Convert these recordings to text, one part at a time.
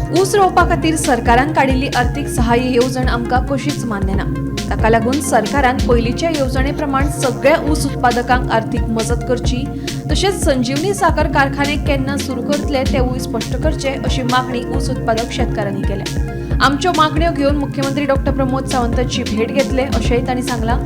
ऊस रोवपा खातीर सरकारान काडिल्ली आर्थीक सहाय्य येवजण आमकां कशीच मान्य ना। ताका लागून सरकारान पयलींच्या येवजणे प्रमाण सगळ्या ऊस उत्पादकांक आर्थीक मजत करची, तशेंच संजीवनी साखर कारखाने केन्ना सुरू करतले तेवूय स्पश्ट करचे अशी मागणी ऊस उत्पादक शेतकारांनी केल्या। आमच्यो मागण्यो घेवन मुख्यमंत्री डॉ. प्रमोद सावंतांची भेट घेतले अशेंय तांणी सांगलां।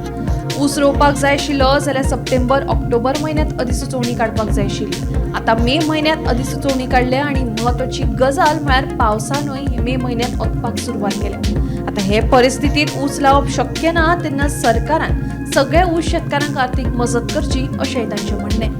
ऊस रोवपाक जाय आशिल्लो जाल्यार सप्टेंबर ऑक्टोबर म्हयन्यांत अधिसुचोवणी काडपाक जाय आशिल्ली। आता मे म्हयन्यांत अधिसुचोवणी काडल्या आणि महत्वाची गजाल म्हळ्यार पावसानूय मे म्हयन्यांत वचपाक सुरवात केल्या। आता हे परिस्थितीत ऊस लावप शक्य ना तेन्ना सरकारान सगळ्या ऊस शेतकारांक आर्थीक मजत करची अशेंय तांचें म्हणणें।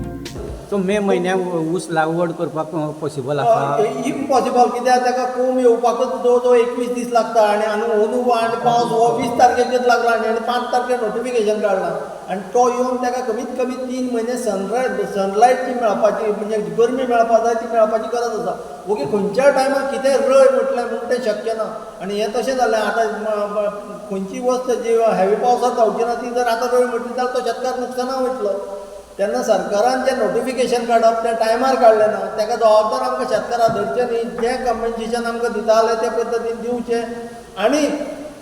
तो मे म्हयन्याक ऊस लागवड करपाक पॉसिबल आसा? इम्पॉसिबल, कित्याक ताका कोंब येवपाकच जवळ जवळ 21 दीस लागता आनी अंदू आनी पावस हो 20 तारखेचेर लागला आनी 5 तारखेर नोटिफिकेशन काडलां आनी तो येवन ताका कमीत कमी 3 म्हयने सनलायट जी मेळपाची म्हणजे गरमी मेळपाक जाय ती मेळपाची गरज आसा। ओके, खंयच्या टायमार कितें रय म्हटलें म्हणून तें शक्य ना आनी हें तशें जालें। आतां खंयची वस्त जी हेवी पावसांत जावची ना ती जर आतां रय म्हटली जाल्यार तो शेतकार नुकसाना वयतलो। तेन्ना सरकारान जें नोटिफिकेशन काडप तें टायमार काडलें ना, ताका जबाबदार आमकां शेतकारां धरचें न्ही। जें कम्पेन्सेशन आमकां दिताले ते पद्दतीन दिवचें आनी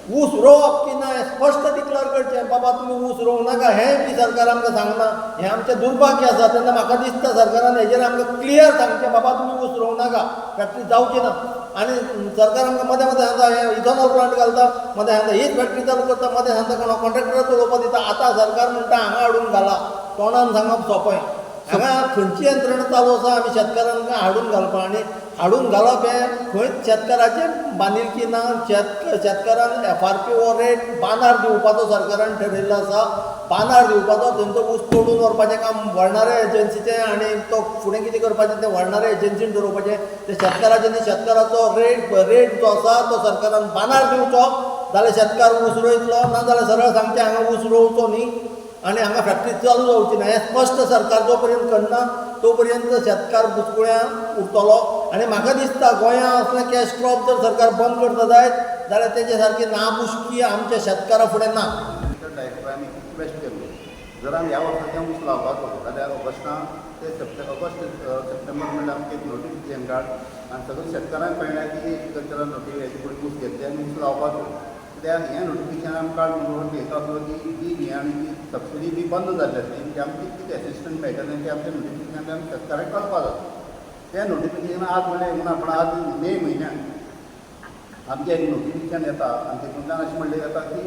ऊस रोवप की ना हें स्पश्ट डिक्लेअर करचें। बाबा तुमी ऊस रोवं नाका हें बी सरकार आमकां सांगना, हें आमचें दुर्भाग्य आसा। तेन्ना म्हाका दिसता सरकारान हेजेर आमकां क्लियर सांगचें, बाबा तुमी ऊस रोवं नाका, फॅक्टरी जावची ना। आनी सरकार आमकां मदें मदें सांगता हें इथॉनॉल प्लांट घालता, मदें सांगता हीच फॅक्टरी चालू करता, मदें सांगता कोणा कॉन्ट्रॅक्टराक चलोवपाक दिता। आतां सरकार म्हणटा हांगा हाडून घाला, तोंडान सांगप सोंपें। हांगा खंयची यंत्रणा चालू आसा आमी शेतकारांक हाडून घालपा आनी हाडून घालप हें खंयच शेतकाराचें बांदिलकी ना। शेतकारान FRP हो रेट बांदार दिवपाचो सरकारान ठरयल्लो आसा। बांदार दिवपाचो, थंयचो ऊस तोडून व्हरपाचें काम व्हडणाऱ्या एजन्सीचें आनी तो फुडें कितें करपाचें तें व्हडणाऱ्या एजन्सीन ठरोवपाचें। ते शेतकाराचें न्ही, शेतकाराचो रेट जो आसा तो सरकारान बांदार दिवचो, जाल्यार शेतकार ऊस रोयतलो, नाजाल्यार सरळ सांगचें हांगा ऊस रोवचो न्ही आनी हांगा फॅक्टरी चालू जावची ना। हें स्पश्ट सरकार जो पर्यंत करना तो पर्यंत शेतकार बुचकुळ्यां उरतलो। आनी म्हाका दिसता गोंयांत असलें कॅश क्रॉप जर सरकार बंद करता जायत जाल्यार तेजे सारकी नामुश्की आमच्या शेतकारा फुडें ना। डायरेक्टरांनी रिक्वेस्ट केल्लो जर आमी ह्या वर्साचें ऊस लावपाचो जाल्यार ऑगस्टान ते सप्टेंबर म्हणल्यार आमकां एक नोटिफिकेशन काड आनी सगळ्या शेतकारांक कळ्ळें की एग्रीकल्चरल नोटिफिकेशन कडेन ऊस घेतले आनी ऊस लावपाचो। कित्याक हें नोटिफिकेशन आमकां काड म्हणून घेता आसलो की ती आनी ती सबसिडी बी बंद जाल्ली आसली, की आमकां कितें एसिस्टंट मेळटलें तें आमच्या नोटिफिकेशन आमी शेतकारांक कळपा जाता। तें नोटिफिकेशन आज म्हणलें म्हणून आपण आज मे म्हयन्याक आमचें एक नोटिफिकेशन येता आनी तितूंतल्यान अशें म्हणलें जाता की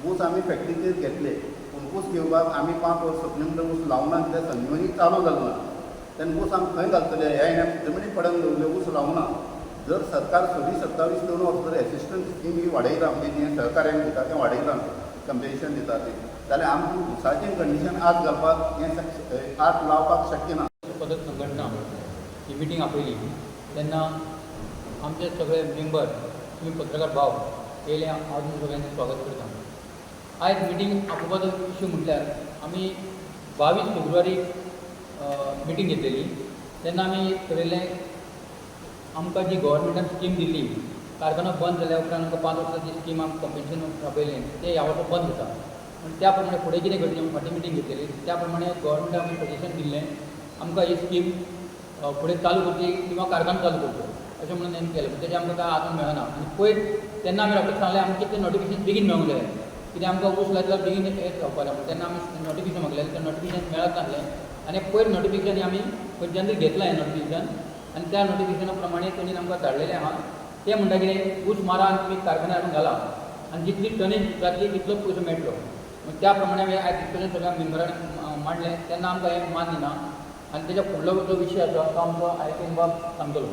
ऊस आमी फॅक्टरीचेर घेतले पूण ऊस घेवपाक आमी 5 वर्सां पर्यंत ऊस लावना, कित्याक संजीवनी चालू जालो ना। तेन्ना ऊस आमी खंय घालतले, ह्या जमनी पडून दवरले, ऊस लावना। जर सरकार 27 वर्सां जर एसिस्टंट स्कीम ही वाडयता म्हणजे जें सहकार्यांक दिता तें वाडयता, कम्पेन्सेशन दिता तें, जाल्यार आमकां ऊसाचें कंडिशन आज घालपाक हें आज लावपाक शक्य ना। पदक संघटना ही मिटींग आपयली तेन्ना आमचे सगळे मेंबर तुमी पत्रकार भाव येयले, हांव तुमचें सगळ्यांचें स्वागत करता। आयज मिटींग आपोवपाचो इश्यू म्हटल्यार आमी 22 फेब्रुवारीक मिटींग घेतलेली तेन्ना आमी ठरयलें आमकां जी गव्हर्मेंटान स्कीम दिल्ली कारखानो बंद जाल्या उपरांत आमकां 5 वर्सांची स्कीम आमकां कम्पेन्सेशन राबयलें तें ह्या वर्सा बंद जाता। आनी त्या प्रमाणे फुडें कितें करचें फाटीं मिटींग घेतलेली त्या प्रमाणे गव्हर्मेंटान आमकां सजेशन दिल्लें आमकां ही स्कीम फुडें चालू करची किंवा कारखानो चालू करचो अशें म्हणून हें केलें, पूण तेजें आमकां काय आजून मेळना। आनी पयर तेन्ना आमी डॉक्टर सांगलें आमचें तें नोटिफिकेशन बेगीन मेळूंक जाय, कित्याक आमकां ऊस लायतल्यार बेगीन हें जावपाक जाय। तेन्ना आमी नोटिफिकेशन मागलें, तें नोटिफिकेशन मेळत नासलें आनी पयर नोटिफिकेशन आमी खंयच्यान तरी घेतलां हें नोटिफिकेशन आनी त्या नोटिफिकेशना प्रमाणे तेणी आमकां धाडलेलें आहा। तें म्हणटा कितें ऊस मारा आनी तुमी कारखान्यार हाडून घाला आनी जितली टनेज जातली तितलोच पयसो मेळटलो। त्या प्रमाणे आमी आयज डिस्कशन सगळ्या मेंबरांनी मांडलें तेन्ना आमकां हें मान्य ना आनी तेच्या फुडलो जो विशय आसा तो आमचो IPM बाब सांगतलो।